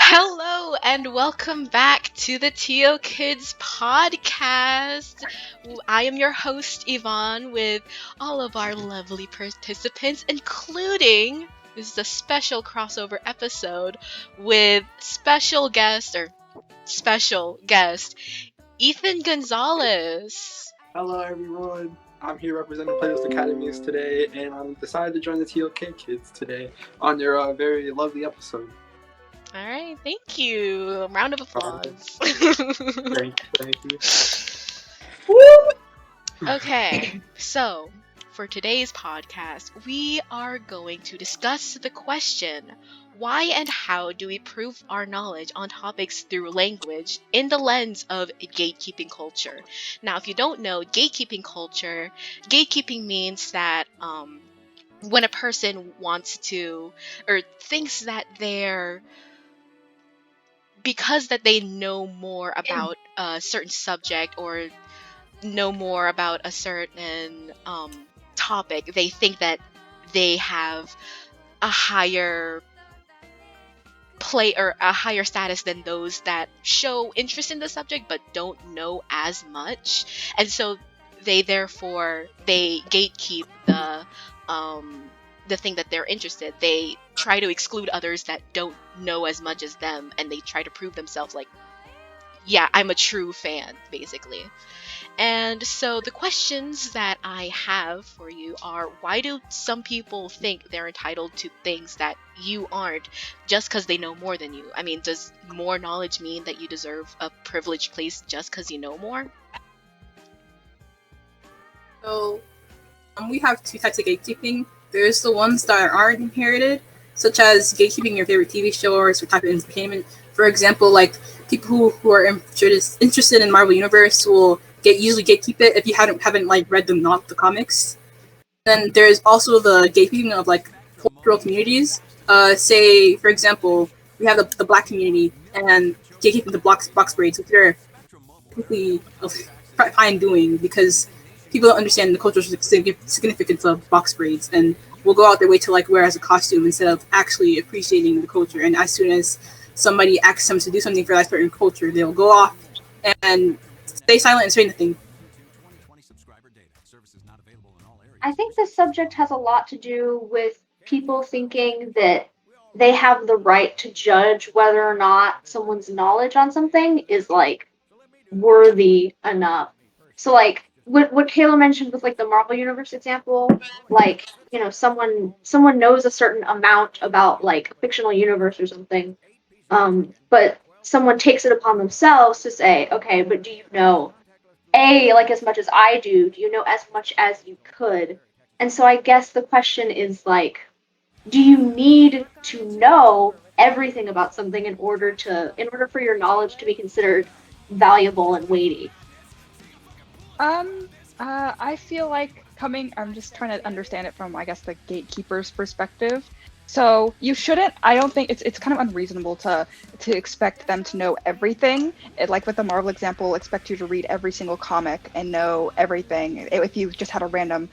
Hello and welcome back to the Tio Kids podcast. I am your host Yvonne with all of our lovely participants, including this is a special crossover episode with special guest Ethan Gonzalez. Hello, everyone. I'm here representing Playlist Academies today, and I'm decided to join the TOK Kids today on their very lovely episode. All right, thank you. Round of applause. Thank you. Okay, so for today's podcast, we are going to discuss the question why and how do we prove our knowledge on topics through language in the lens of gatekeeping culture? Now, if you don't know, gatekeeping means that when a person wants to or thinks that because that they know more about a certain subject or know more about a certain topic, they think that they have a higher play or a higher status than those that show interest in the subject but don't know as much, and so they gatekeep the thing that they're interested. They try to exclude others that don't know as much as them, and they try to prove themselves like, yeah, I'm a true fan, basically. And so the questions that I have for you are why do some people think they're entitled to things that you aren't just because they know more than you? I mean, does more knowledge mean that you deserve a privileged place just because you know more? So, we have two types of gatekeeping. There's the ones that are inherited, such as gatekeeping your favorite TV show or type of entertainment. For example, like people who are interested in Marvel Universe will usually gatekeep it if you haven't like read the comics. Then there's also the gatekeeping of like cultural communities. Say for example, we have the black community and gatekeeping the box braids, which are typically fine doing because people don't understand the cultural significance of box braids and will go out their way to like wear as a costume instead of actually appreciating the culture. And as soon as somebody asks them to do something for that certain culture, they'll go off and stay silent and say nothing. I think this subject has a lot to do with people thinking that they have the right to judge whether or not someone's knowledge on something is like worthy enough. So like what Kayla mentioned with like the Marvel Universe example, like, someone knows a certain amount about like a fictional universe or something, but someone takes it upon themselves to say, okay, but do you know like as much as I do? Do you know as much as you could? And so I guess the question is like, do you need to know everything about something in order for your knowledge to be considered valuable and weighty? I feel like I'm just trying to understand it from, I guess, the gatekeeper's perspective. So you shouldn't, I don't think it's kind of unreasonable to expect them to know everything. Like with the Marvel example, expect you to read every single comic and know everything if you just had a random,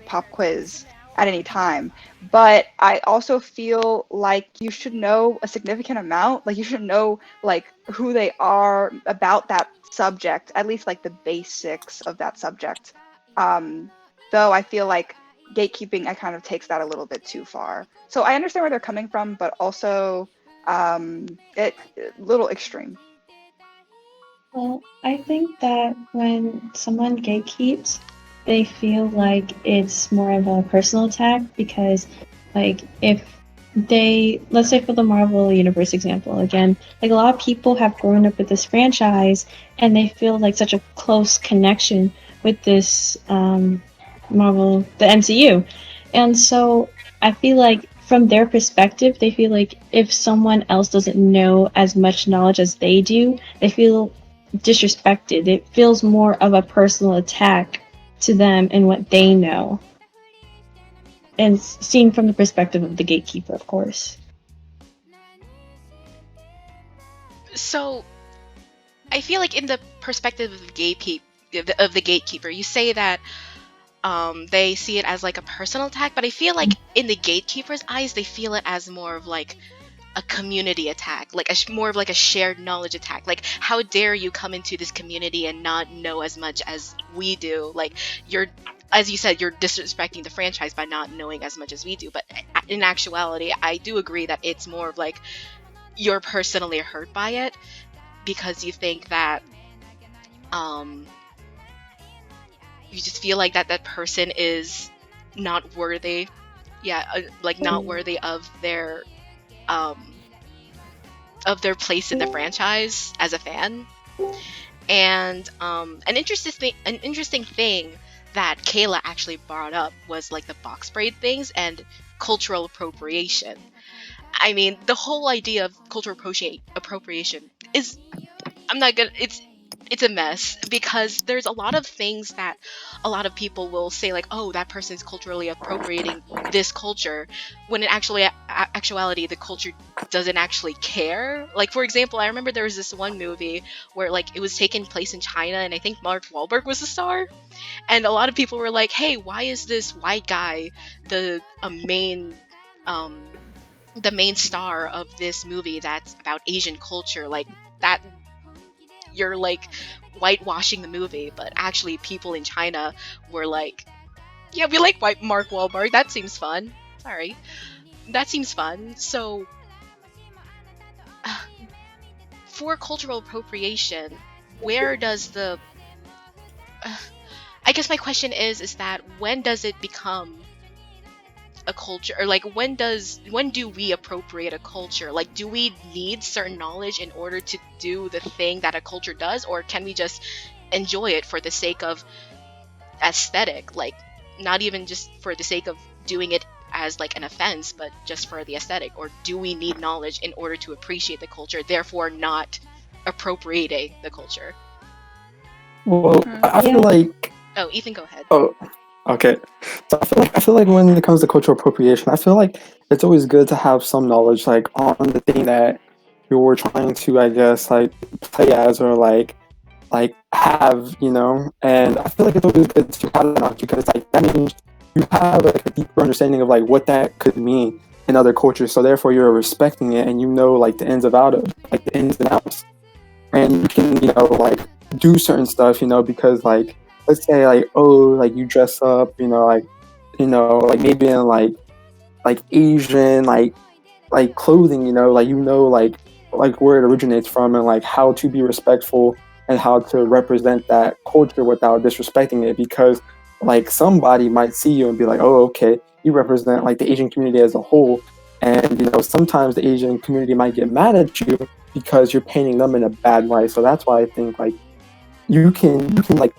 pop quiz at any time. But I also feel like you should know a significant amount. Like you should know like who they are about that subject, at least like the basics of that subject. Though I feel like gatekeeping, I kind of takes that a little bit too far. So I understand where they're coming from, but also it a little extreme. Well, I think that when someone gatekeeps, they feel like it's more of a personal attack because, like, if let's say for the Marvel Universe example again, like a lot of people have grown up with this franchise and they feel like such a close connection with this the MCU. And so I feel like from their perspective, they feel like if someone else doesn't know as much knowledge as they do, they feel disrespected. It feels more of a personal attack to them and what they know. And seen from the perspective of the gatekeeper, of course. So I feel like in the perspective of the gatekeeper, you say that they see it as like a personal attack, but I feel like in the gatekeeper's eyes, they feel it as more of like a community attack, like more of like a shared knowledge attack. Like, how dare you come into this community and not know as much as we do? Like, you're, as you said, you're disrespecting the franchise by not knowing as much as we do. But in actuality, I do agree that it's more of like you're personally hurt by it because you think that you just feel like that person is not worthy, like not worthy of their place in the franchise as a fan. And an interesting thing that Kayla actually brought up was like the box braid things and cultural appropriation. I mean, the whole idea of cultural appropriation is, it's a mess, because there's a lot of things that a lot of people will say, like, oh, that person's culturally appropriating this culture, when in actuality the culture doesn't actually care. Like, for example, I remember there was this one movie where like it was taking place in China, and I think Mark Wahlberg was the star, and a lot of people were like, hey, why is this white guy the main star of this movie that's about Asian culture? Like, that you're like whitewashing the movie. But actually people in China were like, yeah, we like white Mark Wahlberg, that seems fun. Sorry, that seems fun. So for cultural appropriation, where does the I guess my question is that when does it become a culture? Or like, when do we appropriate a culture? Like, do we need certain knowledge in order to do the thing that a culture does, or can we just enjoy it for the sake of aesthetic? Like, not even just for the sake of doing it as like an offense, but just for the aesthetic? Or do we need knowledge in order to appreciate the culture, therefore not appropriating the culture? Well, I feel like. Oh, Ethan, go ahead. Oh, okay. So I feel like when it comes to cultural appropriation, I feel like it's always good to have some knowledge, like, on the thing that you were trying to, I guess, like, play as, or like have, you know. And I feel like it's always good to have that knowledge, because like that means you have like a deeper understanding of like what that could mean in other cultures. So therefore, you're respecting it, and you know like the ins and outs, and you can, you know, like do certain stuff, you know, because like, let's say like, oh, like you dress up, you know, like maybe in like Asian like clothing, you know, like where it originates from, and like how to be respectful and how to represent that culture without disrespecting it. Because like somebody might see you and be like, oh, okay, you represent like the Asian community as a whole, and you know, sometimes the Asian community might get mad at you because you're painting them in a bad light. So that's why I think like you can like,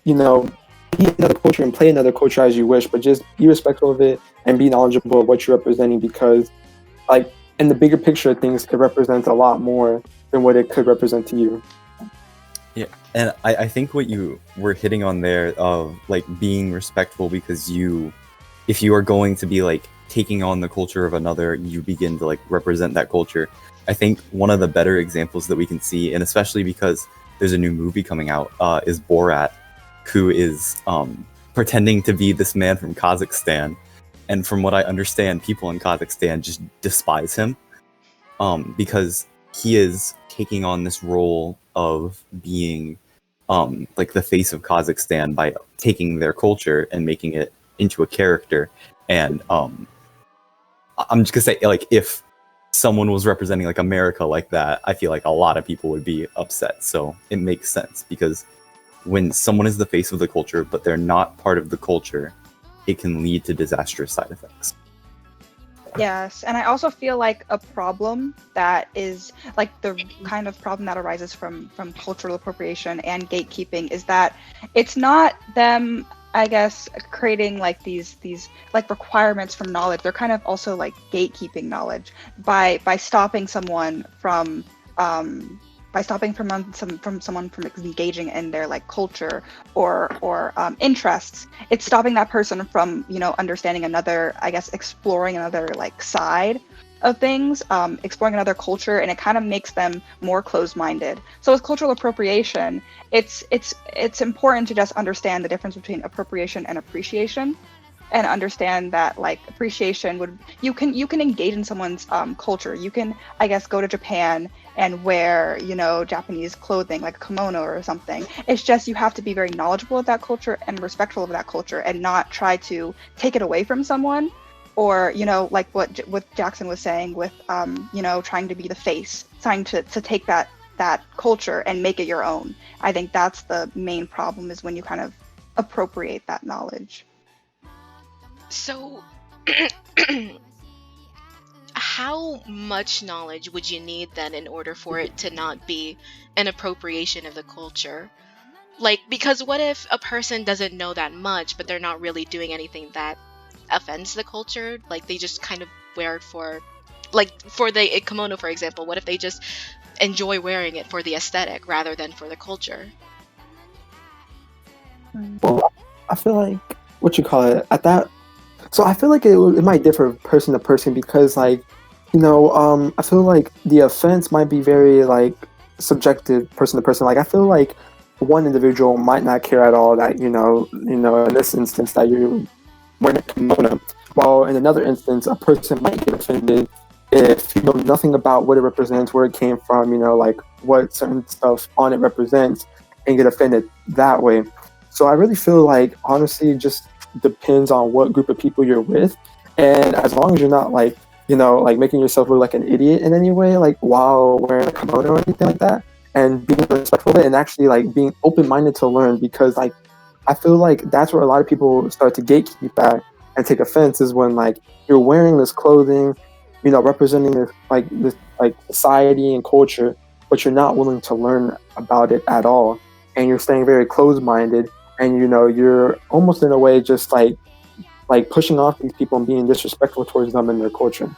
you know, be another culture and play another culture as you wish, but just be respectful of it and be knowledgeable of what you're representing, because like in the bigger picture of things, could represent a lot more than what it could represent to you. Yeah, and I think what you were hitting on there of like being respectful, because if you are going to be like taking on the culture of another, you begin to like represent that culture. I think one of the better examples that we can see, and especially because there's a new movie coming out, is Borat, who is pretending to be this man from Kazakhstan. And from what I understand, people in Kazakhstan just despise him because he is taking on this role of being like the face of Kazakhstan by taking their culture and making it into a character. And I'm just gonna say, like, if someone was representing like America like that, I feel like a lot of people would be upset. So it makes sense, because when someone is the face of the culture but they're not part of the culture, it can lead to disastrous side effects. Yes, and I also feel like a problem that is like the kind of problem that arises from cultural appropriation and gatekeeping is that it's not them, I guess, creating like these like requirements from knowledge. They're kind of also like gatekeeping knowledge by stopping someone from someone from engaging in their like culture or interests. It's stopping that person from, you know, understanding another, I guess, exploring another like side of things, exploring another culture, and it kind of makes them more closed-minded. So with cultural appropriation, it's important to just understand the difference between appropriation and appreciation. and understand that like appreciation would you can engage in someone's culture. You can, I guess, go to Japan and wear, you know, Japanese clothing like a kimono or something. It's just you have to be very knowledgeable of that culture and respectful of that culture and not try to take it away from someone, or, you know, like what Jackson was saying with you know, trying to be the face, trying to take that culture and make it your own. I think that's the main problem, is when you kind of appropriate that knowledge. So, how much knowledge would you need then in order for it to not be an appropriation of the culture? Like, because what if a person doesn't know that much, but they're not really doing anything that offends the culture? Like, they just kind of wear it for, like, for the kimono, for example, what if they just enjoy wearing it for the aesthetic rather than for the culture? Well, I feel like at that. So I feel like it might differ person to person because, like, you know, I feel like the offense might be very like subjective person to person. Like, I feel like one individual might not care at all that you know in this instance that you're wearing a kimono, while in another instance a person might get offended if you know nothing about what it represents, where it came from, you know, like what certain stuff on it represents, and get offended that way. So I really feel like, honestly, it just depends on what group of people you're with, and as long as you're not like, you know, like making yourself look like an idiot in any way, like while wearing a kimono or anything like that, and being respectful of it, and actually like being open-minded to learn, because like I feel like that's where a lot of people start to gatekeep at and take offense, is when like you're wearing this clothing, you know, representing this society and culture, but you're not willing to learn about it at all, and you're staying very closed-minded, and you know you're almost in a way just like pushing off these people and being disrespectful towards them and their culture.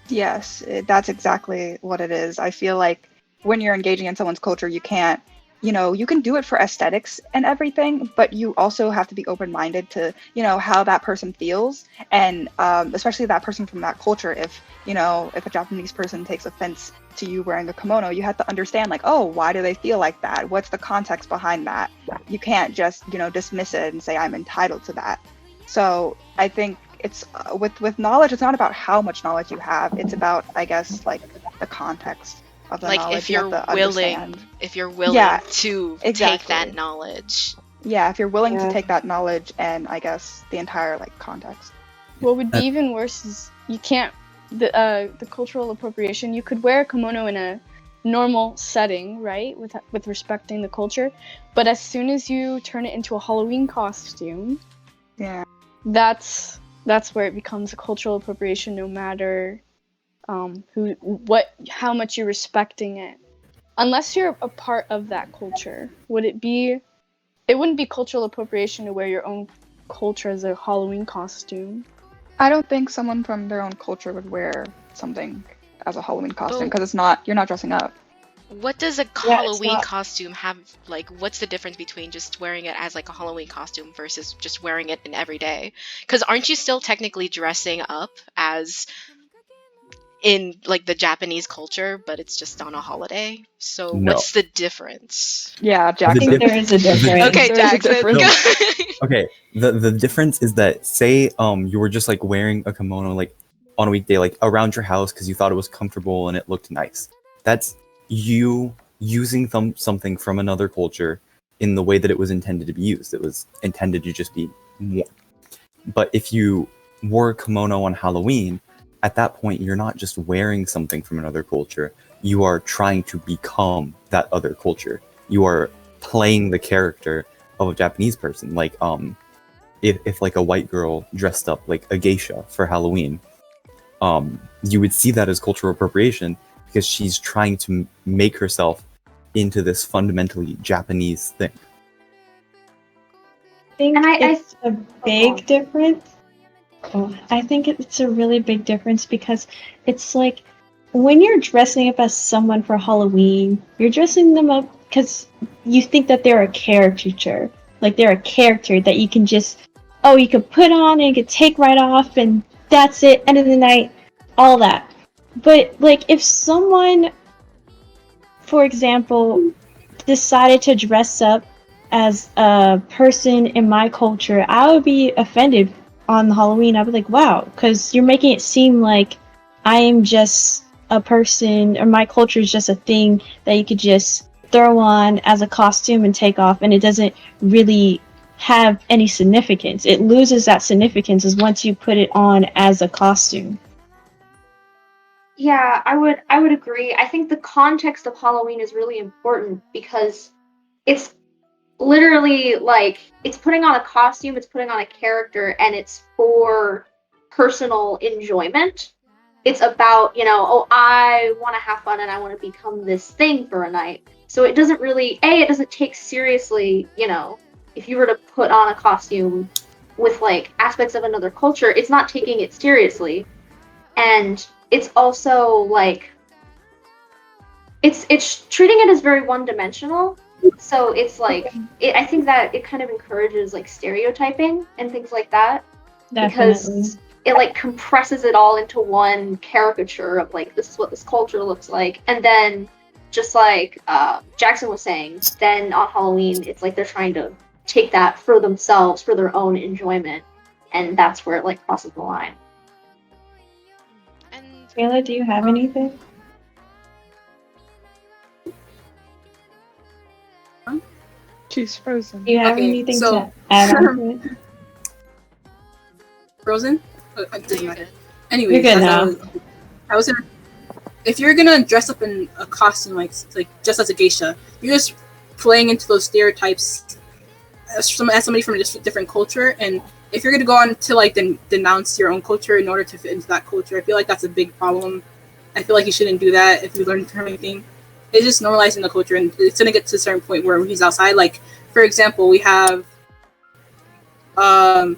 Yes, that's exactly what it is. I feel like when you're engaging in someone's culture, you can't, you know, you can do it for aesthetics and everything, but you also have to be open-minded to, you know, how that person feels, and especially that person from that culture. If, you know, if a Japanese person takes offense to you wearing a kimono, you have to understand, like, oh, why do they feel like that? What's the context behind that? You can't just, you know, dismiss it and say I'm entitled to that. So I think it's with knowledge, it's not about how much knowledge you have. It's about, I guess, like the context of the Like, knowledge. if you're willing Yeah, to exactly. take that knowledge. Yeah, if you're willing Yeah. to take that knowledge and, I guess, the entire like context. What would be even worse is you can't the cultural appropriation. You could wear a kimono in a normal setting, right, with respecting the culture, but as soon as you turn it into a Halloween costume, Yeah. that's where it becomes a cultural appropriation, no matter how much you're respecting it. Unless you're a part of that culture, it wouldn't be cultural appropriation to wear your own culture as a Halloween costume. I don't think someone from their own culture would wear something as a Halloween costume, But- because you're not dressing up. What does a it's Halloween not- costume have? Like, what's the difference between just wearing it as like a Halloween costume versus just wearing it in every day? Because aren't you still technically dressing up as in like the Japanese culture, but it's just on a holiday? So No. what's the difference? Yeah, I Jackson. think there is a difference. Okay, There is a Jackson. difference. Okay, the difference is that, say you were just like wearing a kimono like on a weekday, like around your house because you thought it was comfortable and it looked nice. That's you using something from another culture in the way that it was intended to be used. It was intended to just be worn. But if you wore a kimono on Halloween, at that point you're not just wearing something from another culture. You are trying to become that other culture. You are playing the character of a Japanese person. Like if like a white girl dressed up like a geisha for Halloween, you would see that as cultural appropriation because she's trying to make herself into this fundamentally Japanese thing. I think And I- it's a big difference. Oh, I think it's a really big difference because it's like when you're dressing up as someone for Halloween, you're dressing them up because you think that they're a caricature. Like they're a character that you can just, you could put on and you could take right off and that's it, end of the night, all that. But like if someone, for example, decided to dress up as a person in my culture, I would be offended on Halloween. I'd be like, wow, because you're making it seem like I am just a person, or my culture is just a thing that you could just throw on as a costume and take off, and it doesn't really have any significance. It loses that significance as once you put it on as a costume. Yeah, I would agree. I think the context of Halloween is really important because it's literally like it's putting on a costume, it's putting on a character, and it's for personal enjoyment. It's about, oh, I want to have fun and I want to become this thing for a night. So it doesn't really, it doesn't take seriously, if you were to put on a costume with like aspects of another culture, it's not taking it seriously. And it's also like, it's treating it as very one-dimensional. So it's like, I think that it kind of encourages like stereotyping and things like that. Definitely. Because it like compresses it all into one caricature of like, this is what this culture looks like. And then just like Jackson was saying, then on Halloween, it's like they're trying to take that for themselves, for their own enjoyment. And that's where it like crosses the line. And Kayla, do you have anything? She's frozen. Do you have Okay, anything so- to add on to it? Frozen? no, you're good. Anyway, You're good now. I was gonna. If you're gonna dress up in a costume like just as a geisha, you're just playing into those stereotypes as somebody from a different culture. And if you're gonna go on to like denounce your own culture in order to fit into that culture, I feel like that's a big problem. I feel like you shouldn't do that if you learn from anything. It's just normalizing the culture, and it's gonna get to a certain point where he's outside. Like, for example, we have the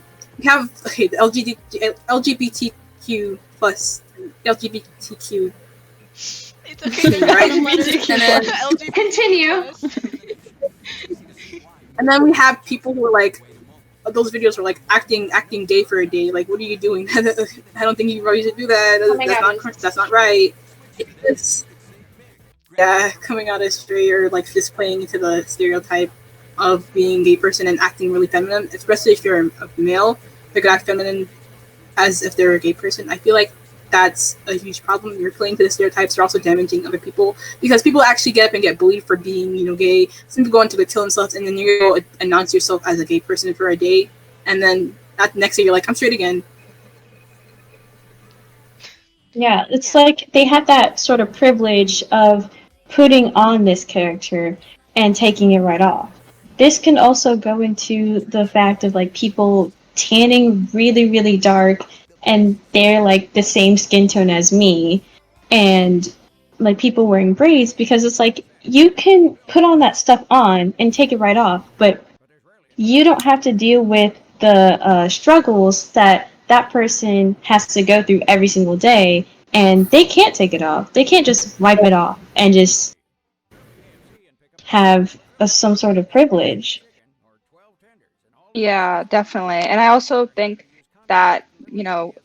LGBTQ plus LGBTQ. It's okay. There's Right? a lot of letters. And then- LGBT+. Continue. And then we have people who are like, those videos are like acting gay for a day. Like, what are you doing? I don't think you really should do that. Coming out That's not right. It's, coming out as straight, or like just playing into the stereotype of being a gay person and acting really feminine, especially if you're a male. They could act feminine as if they're a gay person. I feel like that's a huge problem. You're playing to the stereotypes. You're also damaging other people, because people actually get up and get bullied for being, gay. Some people go into kill themselves, and then you go announce yourself as a gay person for a day, and then that next day you're like, I'm straight again. Yeah, it's like they have that sort of privilege of putting on this character and taking it right off. This can also go into the fact of like people tanning really, really dark, and they're like the same skin tone as me, and like people wearing braids, because it's like you can put on that stuff on and take it right off, but you don't have to deal with the struggles that person has to go through every single day, and they can't take it off. They can't just wipe it off and just have some sort of privilege. Yeah, definitely. And I also think that,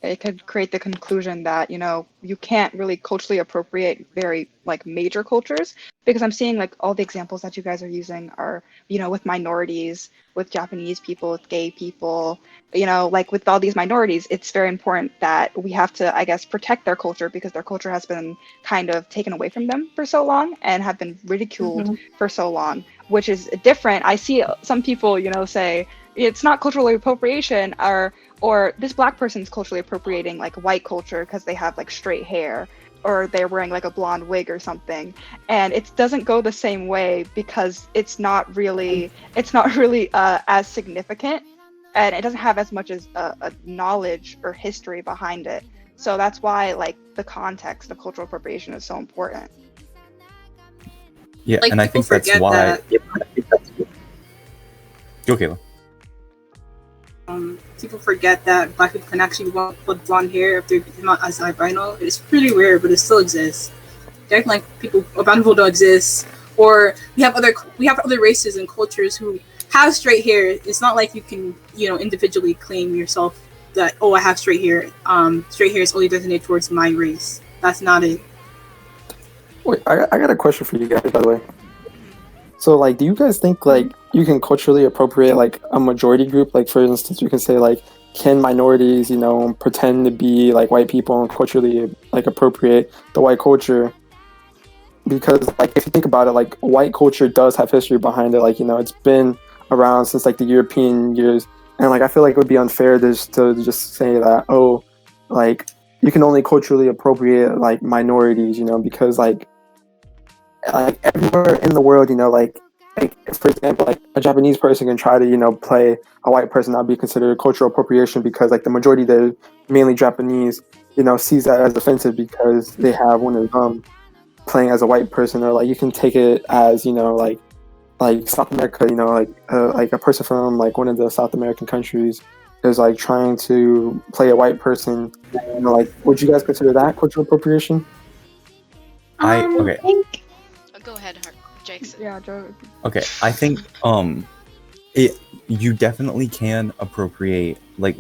it could create the conclusion that, you can't really culturally appropriate very like major cultures, because I'm seeing like all the examples that you guys are using are, with minorities, with Japanese people, with gay people, like with all these minorities, it's very important that we have to, I guess, protect their culture, because their culture has been kind of taken away from them for so long and have been ridiculed for so long, which is different. I see some people, say it's not cultural appropriation, or this black person's culturally appropriating like white culture because they have like straight hair, or they're wearing like a blonde wig or something, and it doesn't go the same way because it's not really as significant, and it doesn't have as much as a knowledge or history behind it. So that's why like the context of cultural appropriation is so important. Yeah, Like, and I people think that's forget why. that- Go, Kayla. People forget that black people can actually put blonde hair if they're not as albino. It's pretty rare, but it still exists. They act like brown people don't exist, or we have other races and cultures who have straight hair. It's not like you can individually claim yourself that, oh, I have straight hair. Straight hair is only designated towards my race. That's not it. Wait, I got a question for you guys, by the way. So, like, do you guys think, like, you can culturally appropriate, like, a majority group? Like, for instance, you can say, like, can minorities, you know, pretend to be, like, white people and culturally, like, appropriate the white culture? Because, like, if you think about it, like, white culture does have history behind it. Like, you know, it's been around since, like, the European years. And, like, I feel like it would be unfair to just say that, oh, like, you can only culturally appropriate, like, minorities, you know, because, like everywhere in the world, you know, like for example, like a Japanese person can try to, you know, play a white person, not be considered cultural appropriation because like the majority that are mainly Japanese, you know, sees that as offensive because they have one of them playing as a white person, or like you can take it as, you know, like South America, you know, like a person from like one of the South American countries is like trying to play a white person, you know, like would you guys consider that cultural appropriation? Okay. I think Go ahead, Jackson. Yeah, Joe. Okay, I think you definitely can appropriate, like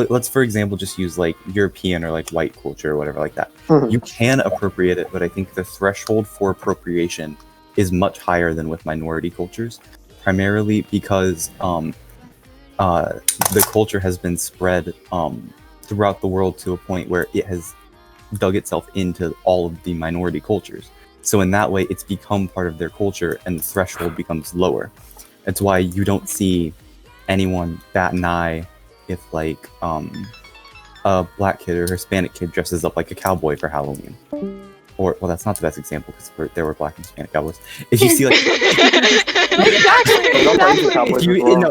let's for example just use like European or like white culture or whatever like that. Mhm. You can appropriate it, but I think the threshold for appropriation is much higher than with minority cultures, primarily because the culture has been spread throughout the world to a point where it has dug itself into all of the minority cultures. So in that way, it's become part of their culture, and the threshold becomes lower. That's why you don't see anyone bat an eye if like a black kid or Hispanic kid dresses up like a cowboy for Halloween. Or well, that's not the best example because there were black and Hispanic cowboys. If you see like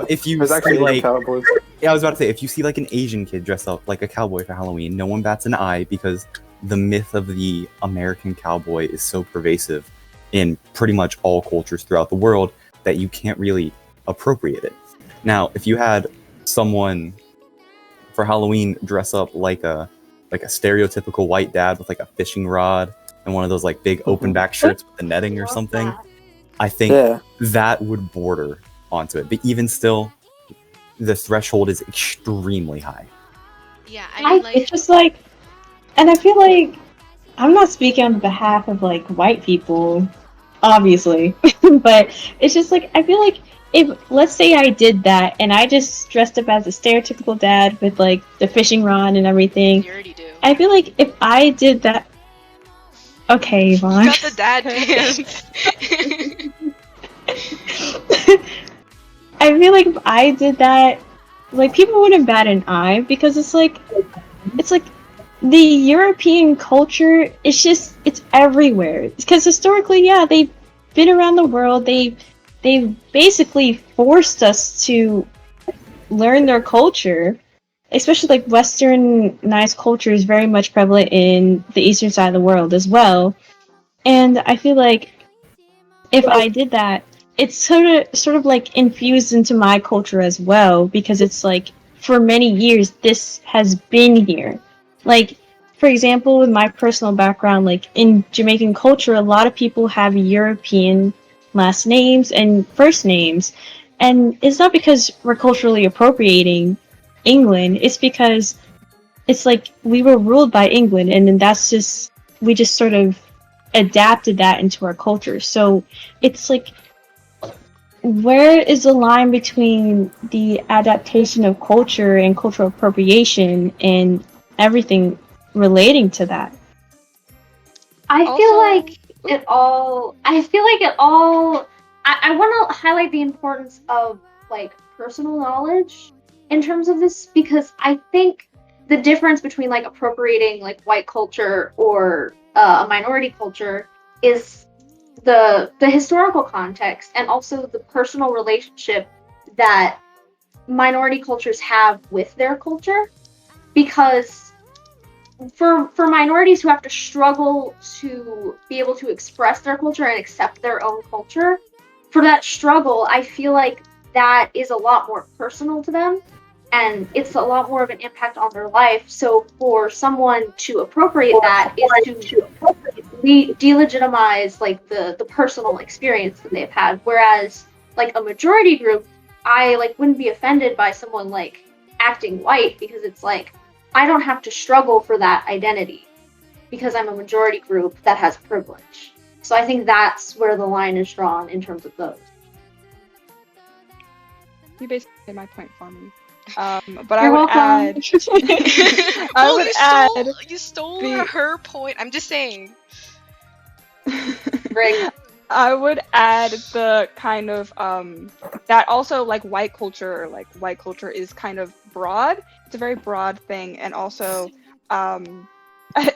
if you There's actually see, like cowboys. yeah, I was about to say, if you see like an Asian kid dressed up like a cowboy for Halloween, no one bats an eye because the myth of the American cowboy is so pervasive in pretty much all cultures throughout the world that you can't really appropriate it. Now, if you had someone for Halloween dress up like a stereotypical white dad with like a fishing rod and one of those like big open back shirts with the netting or something, I think that would border onto it. But even still, the threshold is extremely high. Yeah, I mean, like, it's just like, and I feel like I'm not speaking on behalf of like white people, obviously, but it's just like I feel like if let's say I did that and I just dressed up as a stereotypical dad with like the fishing rod and everything, you already do. I feel like if I did that, okay, Yvonne. You got the dad pants. I feel like if I did that, like people wouldn't bat an eye because it's like the European culture. It's everywhere because historically, yeah, they've been around the world. They've basically forced us to learn their culture, especially like Westernized culture is very much prevalent in the eastern side of the world as well. And I feel like if I did that, it's sort of like infused into my culture as well because it's like for many years this has been here. Like for example, with my personal background, like in Jamaican culture, a lot of people have European last names and first names, and it's not because we're culturally appropriating England. It's because it's like we were ruled by England, and then that's just we just sort of adapted that into our culture. So it's like, where is the line between the adaptation of culture and cultural appropriation and everything relating to that? I feel like it all. I want to highlight the importance of like personal knowledge in terms of this because I think the difference between like appropriating like white culture or a minority culture is the historical context and also the personal relationship that minority cultures have with their culture, because for minorities who have to struggle to be able to express their culture and accept their own culture, for that struggle I feel like that is a lot more personal to them and it's a lot more of an impact on their life. So for someone to appropriate that is to delegitimize like the personal experience that they've had. Whereas like a majority group, I like wouldn't be offended by someone like acting white because it's like I don't have to struggle for that identity because I'm a majority group that has privilege. So I think that's where the line is drawn in terms of those. You basically made my point for me. But I You're would welcome. add. I Well, would you stole the- her point. I'm just saying. Greg, I would add the kind of that also like white culture is kind of broad. It's a very broad thing, and also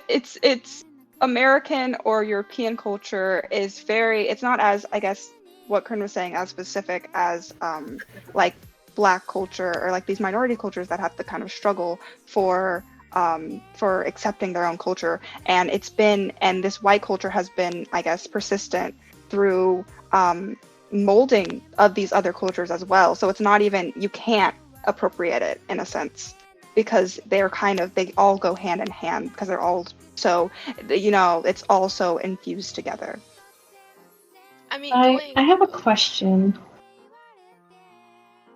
it's American or European culture is very. It's not as, I guess what Kern was saying, as specific as like Black culture or like these minority cultures that have to kind of struggle for accepting their own culture, and this white culture has been, I guess, persistent through molding of these other cultures as well. So it's not even, you can't appropriate it in a sense, because they all go hand in hand, because they're all so, it's all so infused together. I mean, I have a question.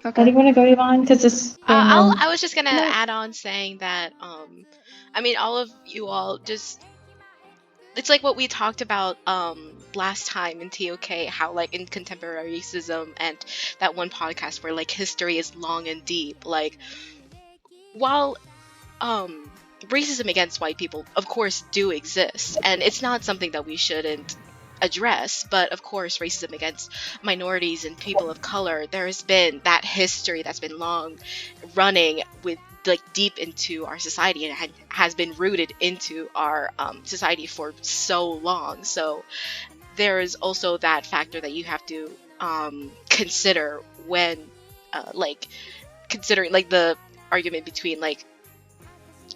Okay. Do you want to go, Yvonne? Because it's. I was just gonna No. add on saying that I mean, all of you all just, it's like what we talked about last time in TOK, how like in contemporary racism and that one podcast where like history is long and deep. Like, while racism against white people of course do exist, and it's not something that we shouldn't address, but of course racism against minorities and people of color, there's been that history that's been long running with like deep into our society, and has been rooted into our society for so long. So there is also that factor that you have to consider when like considering like the argument between like,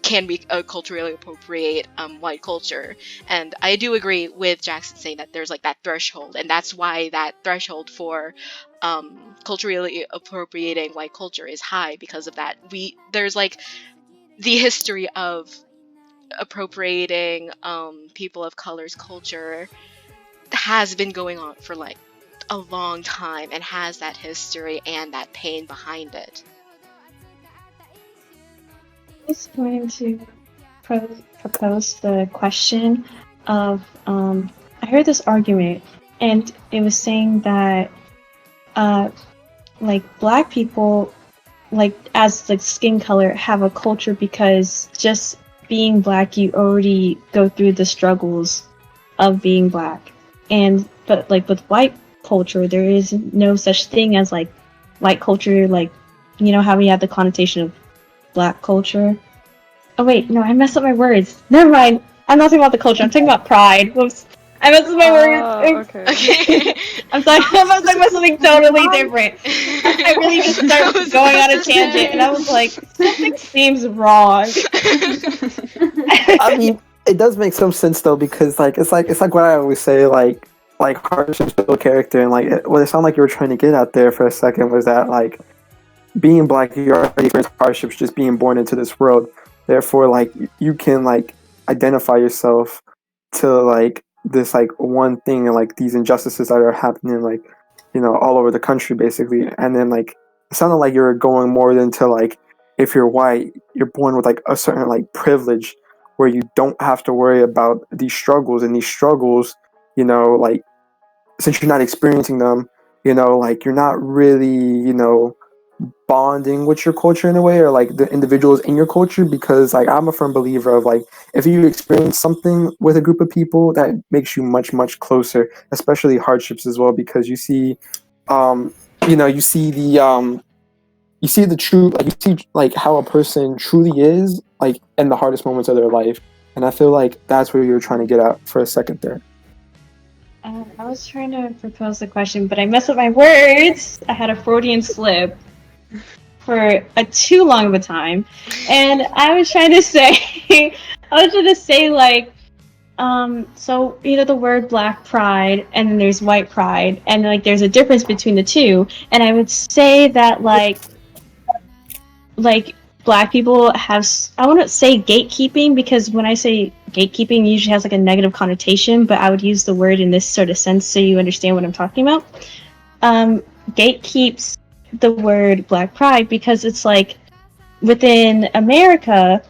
can we culturally appropriate white culture? And I do agree with Jackson saying that there's like that threshold, and that's why that threshold for culturally appropriating white culture is high, because of that. There's like the history of appropriating people of color's culture has been going on for like a long time, and has that history and that pain behind it. I was going to propose the question of I heard this argument, and it was saying that like Black people, like as like skin color, have a culture because just being Black, you already go through the struggles of being Black, but like with white culture, there is no such thing as like white culture, like how we have the connotation of Black culture. Oh wait, no, I messed up my words. Never mind. I'm not talking about the culture. I'm talking about pride. Whoops. I messed up my words. Okay. I'm sorry. I was talking about something totally different. I really just started going on a tangent, and I was like, something seems wrong. I mean, it does make some sense though, because like it's like what I always say, like hardships build character, and like what it sounded like you were trying to get out there for a second was that like being Black, you already experience hardships just being born into this world. Therefore, like you can like identify yourself to like this like one thing, and like these injustices that are happening like all over the country basically. And then like it sounded like you were going more into like, if you're white, you're born with like a certain like privilege where you don't have to worry about these struggles, and these struggles, like since you're not experiencing them, like you're not really bonding with your culture in a way, or like the individuals in your culture, because like I'm a firm believer of like, if you experience something with a group of people, that makes you much closer, especially hardships as well, because you see you see the true, like you see like how a person truly is like in the hardest moments of their life. And I feel like that's where you're trying to get at for a second there. I was trying to propose the question, but I messed up my words. I had a Freudian slip for a too long of a time, and I was trying to say, like, so the word Black pride, and then there's white pride, and like there's a difference between the two, and I would say that like Black people have, I wouldn't say gatekeeping, because when I say gatekeeping, it usually has like a negative connotation, but I would use the word in this sort of sense so you understand what I'm talking about. Gatekeeps the word Black pride, because it's like within America,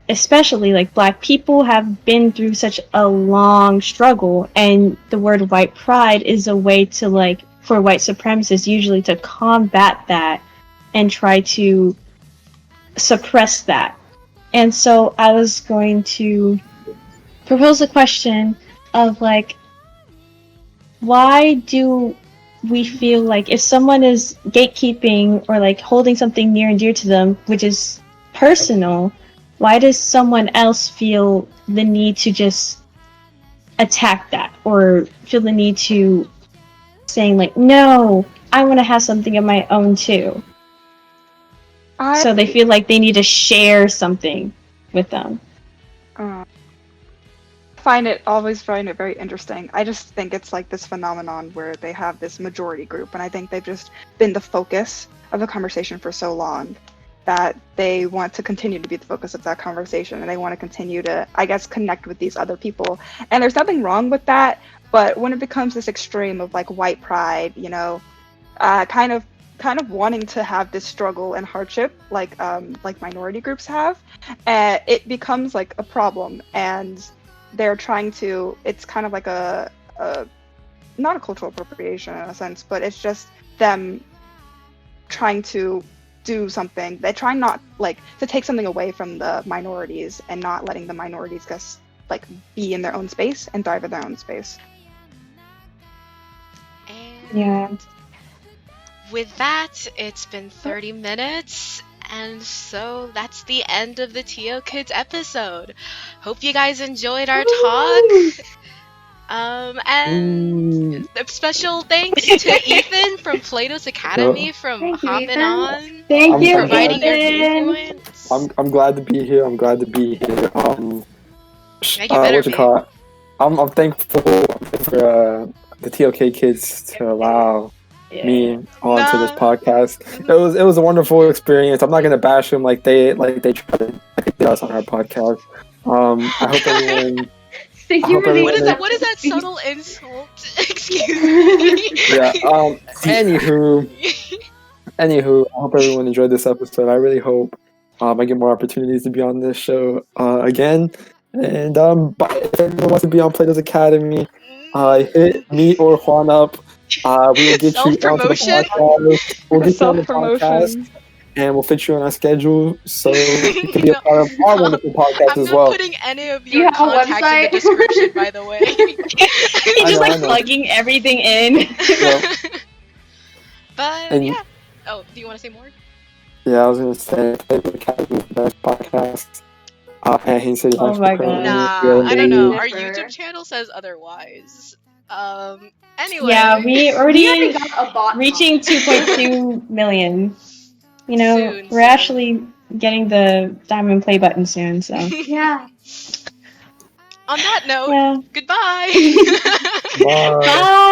especially like black people have been through such a long struggle, and the word white pride is a way to like for white supremacists usually to combat that and try to suppress that. And so I was going to propose a question of like, why do we feel like if someone is gatekeeping or like holding something near and dear to them, which is personal, why does someone else feel the need to just attack that or feel the need to saying like, no, I want to have something of my own too? So they feel like they need to share something with them. Always find it very interesting. I just think it's like this phenomenon where they have this majority group, and I think they've just been the focus of the conversation for so long that they want to continue to be the focus of that conversation, and they want to continue to, I guess, connect with these other people. And there's nothing wrong with that, but when it becomes this extreme of like white pride, you know, kind of wanting to have this struggle and hardship like minority groups have, it becomes like a problem. And they're trying to, it's kind of like a not a cultural appropriation in a sense, but it's just them trying to do something. They're trying not like to take something away from the minorities and not letting the minorities just like be in their own space and thrive in their own space. And Yeah. with that, it's been 30 minutes. And so that's the end of the TO Kids episode. Hope you guys enjoyed our talk. And a special thanks to Ethan from Plato's Academy from Thank you, hopping Ethan. on, Thank you, providing your Ethan. viewpoints. I'm glad to be here. I'm glad to be here. Yeah, you better What you be. call it? I'm thankful for the TOK kids to allow me onto this podcast. It was a wonderful experience. I'm not gonna bash them like they tried to do us on our podcast. I hope everyone. Thank I you hope for the What is everyone- that? What is that subtle insult? Excuse me. Yeah. Anywho, I hope everyone enjoyed this episode. I really hope I get more opportunities to be on this show again. And but if anyone wants to be on Plato's Academy, hit me or Juan up. We will get you onto the Self-promotion? podcast. We'll get you on the podcast, Self-promotion. and we'll fit you on our schedule so you can be a part of our No, wonderful podcast I'm as not well. putting any of Do you your have a contacts in website? the description, by the way. He's just I like know. plugging everything in. But And- yeah. Oh, do you want to say more? Yeah, I was gonna say Plato's Academy is the best podcast. And he said, Oh my God. Nah, I don't know. Our Never. YouTube channel says otherwise. Anyway. Yeah, we already We got a bot. reaching 2.2 million. You know, Soon, we're soon. actually getting the diamond play button soon, so. Yeah. On that note, Yeah. goodbye. Bye. Bye!